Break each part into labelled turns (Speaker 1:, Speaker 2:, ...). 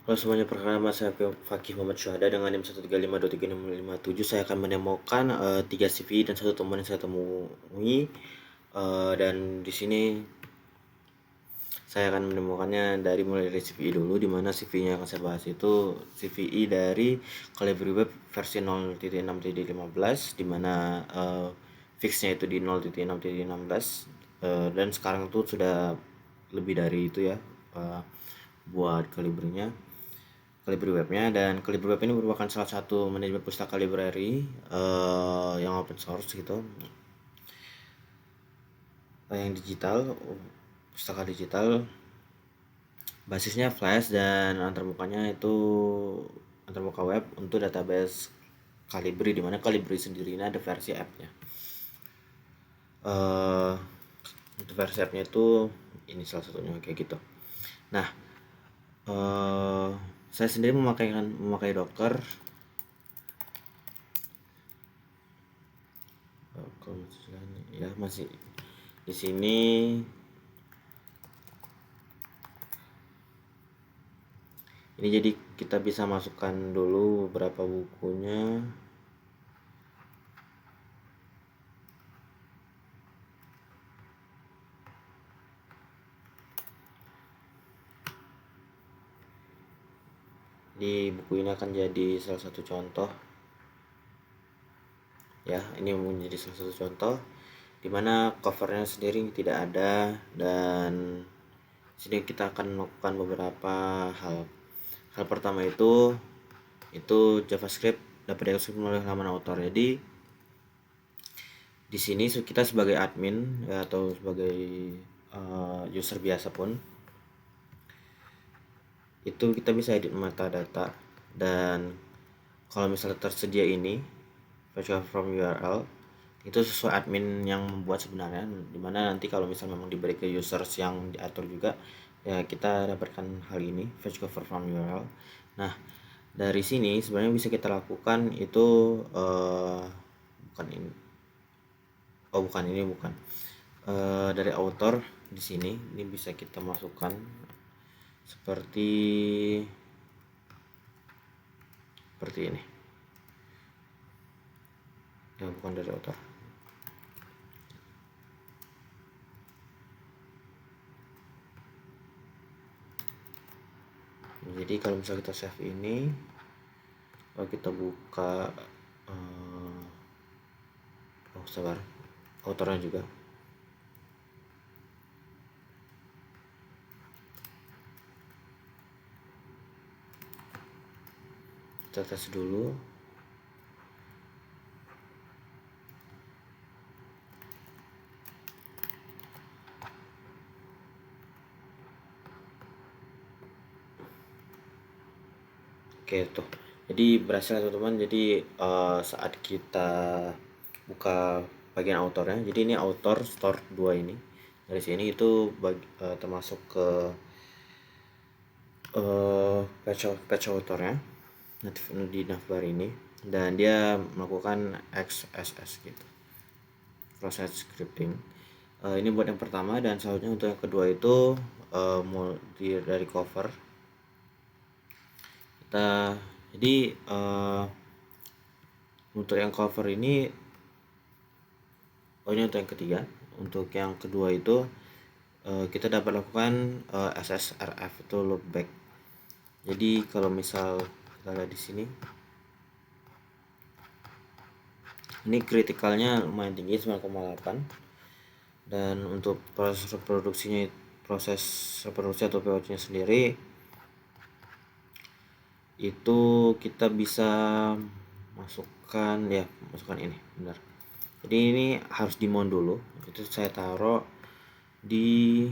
Speaker 1: Halo semuanya, perkenalkan nama saya Fakih Muhammad Syuhada dengan NIM 135236557. Saya akan menemukan 3 CV dan satu teman yang saya temui. Dan di sini saya akan menemukannya mulai dari CVI dulu, di mana CV-nya akan saya bahas itu CVI dari Calibri Web versi 0.6.15, di mana fixnya itu di 0.6.16, dan sekarang itu sudah lebih dari itu ya, buat Calibrinya. Calibri Webnya, dan Calibri Web ini merupakan salah satu manajemen pustaka library yang open source gitu, yang digital, pustaka digital, basisnya Flash, dan antarmukanya itu antarmuka web untuk database Calibri, dimana Calibri sendiri ini ada versi app-nya. Untuk versi app-nya itu ini salah satunya kayak gitu. Nah, saya sendiri memakai Docker. Ya, masih di sini. Ini jadi kita bisa masukkan dulu beberapa bukunya. Di buku ini akan jadi salah satu contoh. Ya, ini menjadi salah satu contoh dimana covernya sendiri tidak ada, dan sini kita akan melakukan beberapa hal. Hal pertama itu JavaScript dapat diakses melalui halaman author. Jadi di sini kita sebagai admin ya, atau sebagai user biasa pun itu kita bisa edit metadata, dan kalau misalnya tersedia ini virtual from URL itu sesuai admin yang membuat sebenarnya, dimana nanti kalau misalnya memang diberi ke users yang diatur juga ya, kita dapatkan hal ini virtual from URL. Nah, dari sini sebenarnya bisa kita lakukan itu bukan dari author. Di sini ini bisa kita masukkan seperti ini ya, bukan dari author. Jadi kalau misalnya kita save ini, kalau kita buka sabar, autornya juga. Kita tes dulu. Oke, tuh. Jadi berhasil teman-teman. Jadi saat kita buka bagian autornya, jadi ini author store 2 ini. Dari sini itu termasuk ke patch authornya di navbar ini, dan dia melakukan XSS gitu, proses scripting. Ini buat yang pertama, dan selanjutnya untuk yang kedua itu dari cover kita. Jadi untuk yang cover ini, ini untuk yang ketiga. Untuk yang kedua itu kita dapat lakukan SSRF itu loopback. Jadi kalau misal kita lihat di sini, ini kritikalnya lumayan tinggi 9,8, dan untuk proses reproduksi atau POC nya sendiri itu kita bisa masukkan ini benar. Jadi ini harus di mount dulu, itu saya taruh di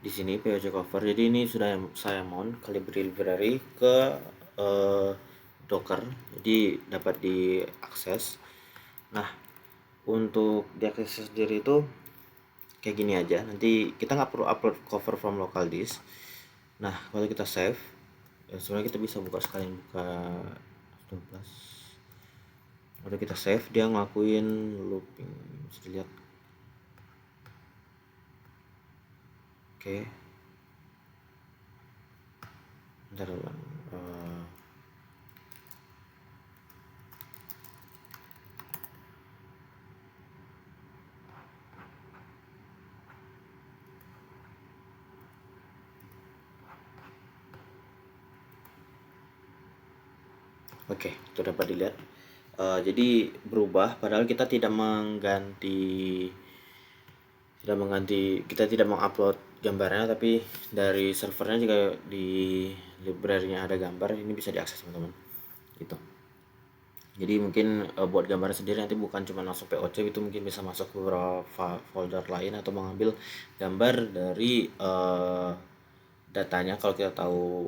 Speaker 1: di sini POC cover. Jadi ini sudah saya mount Calibri library ke Docker, jadi dapat diakses. Nah, untuk diakses sendiri itu kayak gini aja. Nanti kita nggak perlu upload cover from local disk. Nah, kalau kita save sebenarnya kita bisa buka sekalian buka 12. Udah kita save, dia ngelakuin looping, bisa dilihat. Oke, bentar dulu. Oke, itu dapat dilihat. Jadi berubah, padahal kita tidak mengganti, kita tidak mengupload gambarnya, tapi dari servernya juga di library-nya ada gambar, ini bisa diakses teman-teman. Gitu. Jadi mungkin buat gambar sendiri nanti bukan cuma langsung POC, itu mungkin bisa masuk ke beberapa folder lain atau mengambil gambar dari datanya kalau kita tahu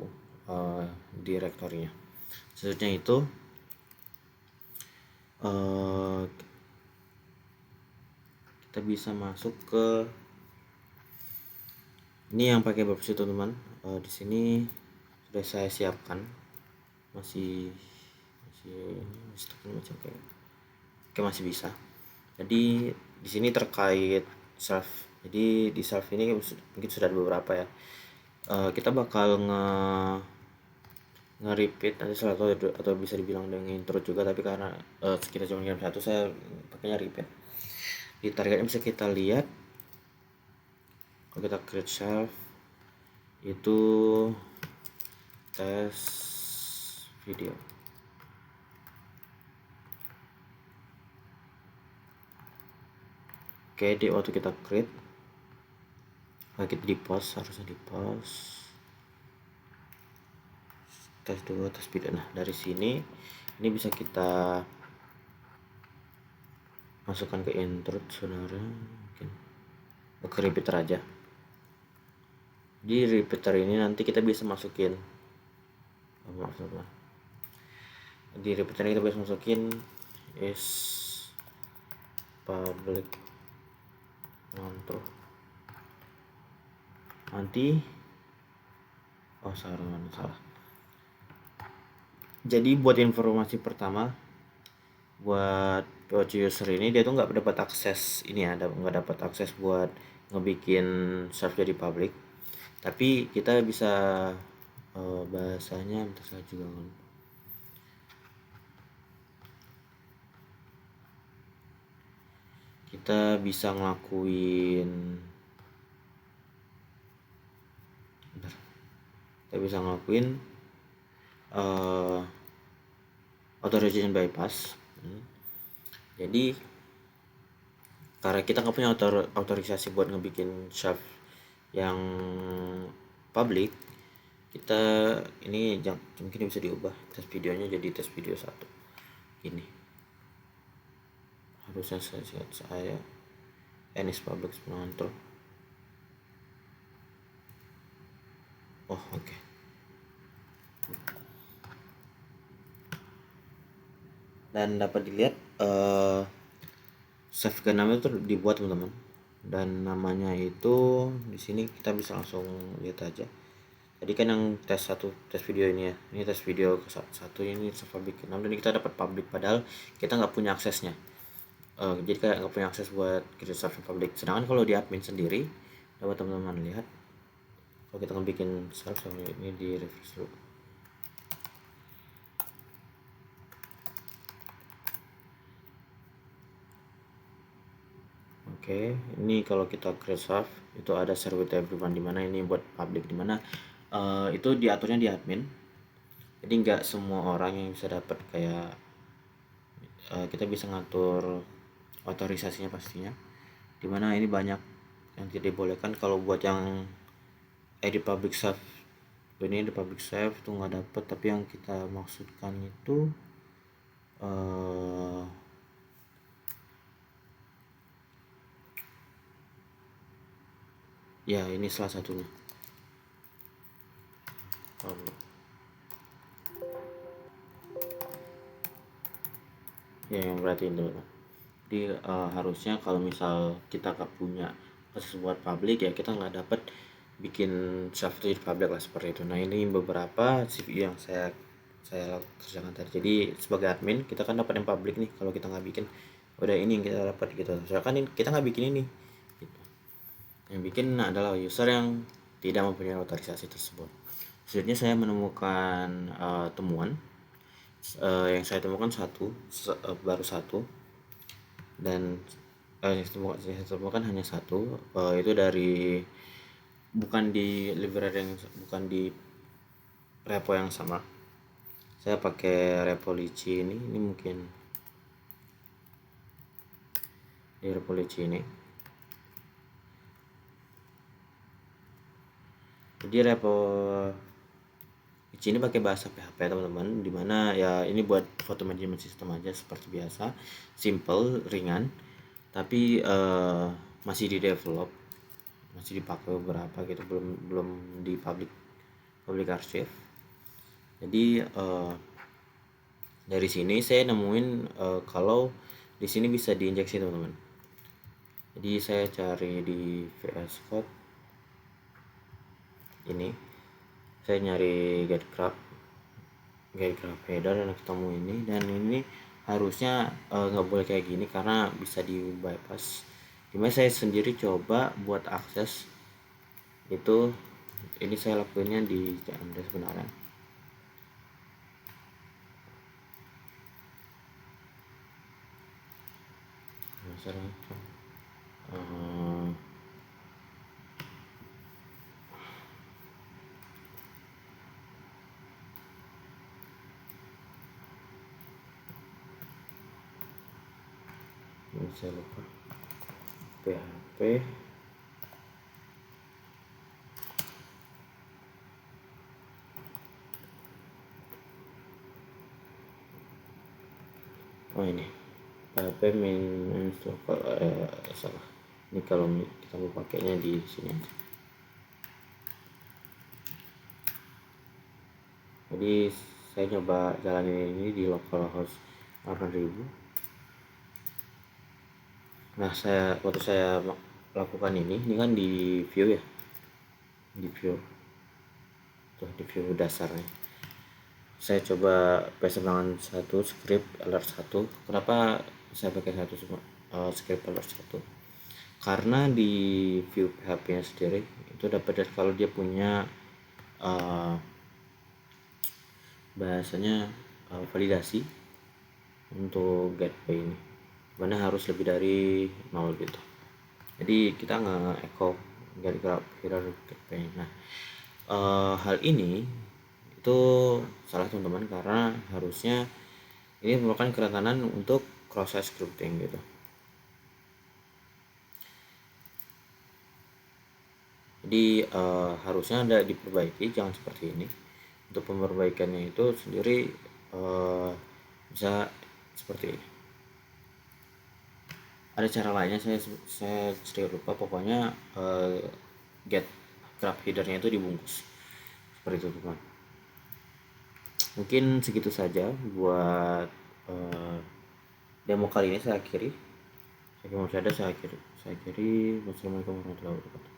Speaker 1: direktorinya. Selanjutnya itu kita bisa masuk ke ini yang pakai Bubsy teman-teman. Di sini sudah saya siapkan, masih macam kayak oke, masih bisa. Jadi di sini terkait self, jadi di self ini mungkin sudah ada beberapa ya. Kita bakal nge-repeat nanti salah satu, atau bisa dibilang dengan intro juga, tapi karena kita cuma game satu, saya pakainya repeat. Di targetnya bisa kita lihat, kalau kita create self itu tes video. Oke, di waktu kita create, kita di post, harusnya di post tes dulu, tes video. Nah dari sini ini bisa kita masukkan ke intro saudara, mungkin ke repeater aja. Di repeater ini nanti kita bisa masukin di repeater ini kita bisa masukin is public control. Nanti salah. Jadi buat informasi pertama, buat POC user ini dia tuh nggak dapat akses ini ya, nggak dapat akses buat ngebikin server jadi public, tapi kita bisa bahasanya bentar saya juga kita bisa ngelakuin authorization bypass. Jadi karena kita nggak punya otorisasi buat ngebikin shelf yang public, kita ini mungkin bisa diubah tes videonya jadi tes video 1 ini. Harusnya saya Enis public control. Oke. Dan dapat dilihat save ke nama itu dibuat teman-teman, dan namanya itu di sini kita bisa langsung lihat aja. Tadi kan yang tes video ini ya, ini tes video ke satu, ini public. Namun ini kita dapat public padahal kita nggak punya aksesnya. Jadi kayak nggak punya akses buat kita server public. Sedangkan kalau di admin sendiri, dapat teman-teman lihat kalau kita ngebikin server ini di refresh dulu. Oke, ini kalau kita create server itu ada server everyone, di mana ini buat public, di mana itu diaturnya di admin. Jadi nggak semua orang yang bisa dapat, kayak kita bisa ngatur otorisasinya pastinya, dimana ini banyak yang tidak dibolehkan. Kalau buat yang edit public save, ini di public save itu nggak dapat, tapi yang kita maksudkan itu ya ini salah satunya. Ya yang berarti itu. Jadi harusnya kalau misal kita nggak punya akses buat public, ya kita nggak dapat bikin self itu jadi public lah seperti itu. Nah, ini beberapa CV yang saya kerjakan tadi. Jadi sebagai admin kita kan dapat yang public nih, kalau kita nggak bikin udah ini yang kita dapat gitu. Misalkan kita nggak bikin ini gitu. Yang bikin adalah user yang tidak mempunyai otorisasi tersebut. Selanjutnya saya menemukan temuan yang saya temukan baru satu, dan yang saya temukan hanya satu, itu dari bukan di library yang bukan di repo yang sama. Saya pakai repo Lychee ini mungkin di repo Lychee ini. Jadi repo Lychee ini pakai bahasa PHP teman-teman, dimana ya ini buat foto management system aja seperti biasa, simple, ringan, tapi masih di develop, masih dipakai beberapa gitu, belum di public archive. Jadi dari sini saya nemuin kalau di sini bisa diinjeksi teman-teman. Jadi saya cari di VS Code ini, saya nyari get graph header dan ketemu ini, dan ini harusnya nggak boleh kayak gini karena bisa di bypass. Dimana saya sendiri coba buat akses itu, ini saya lakuinnya di CMD sebenarnya. Saya lupa PHP ini PHP main salah. Ini kalau kita mau pakainya di sini aja. Jadi saya coba jalanin ini di localhost 8000. Nah, waktu saya lakukan ini kan di view ya, di view dasarnya. Saya coba pasang satu script alert 1. Kenapa saya pakai script alert 1? Karena di view PHP nya sendiri itu dapat kalau dia punya bahasanya validasi untuk gateway ini, mana harus lebih dari 0 gitu. Jadi kita nge-echo get graph header gateway. Nah, hal ini itu salah teman-teman, karena harusnya ini merupakan kerentanan untuk cross site scripting gitu. Jadi harusnya ada diperbaiki, jangan seperti ini. Untuk perbaikannya itu sendiri bisa seperti ini. Ada cara lainnya, saya sedikit lupa, pokoknya get graph headernya itu dibungkus seperti itu teman. Mungkin segitu saja buat demo kali ini. Saya akhiri. Wassalamualaikum warahmatullahi wabarakatuh.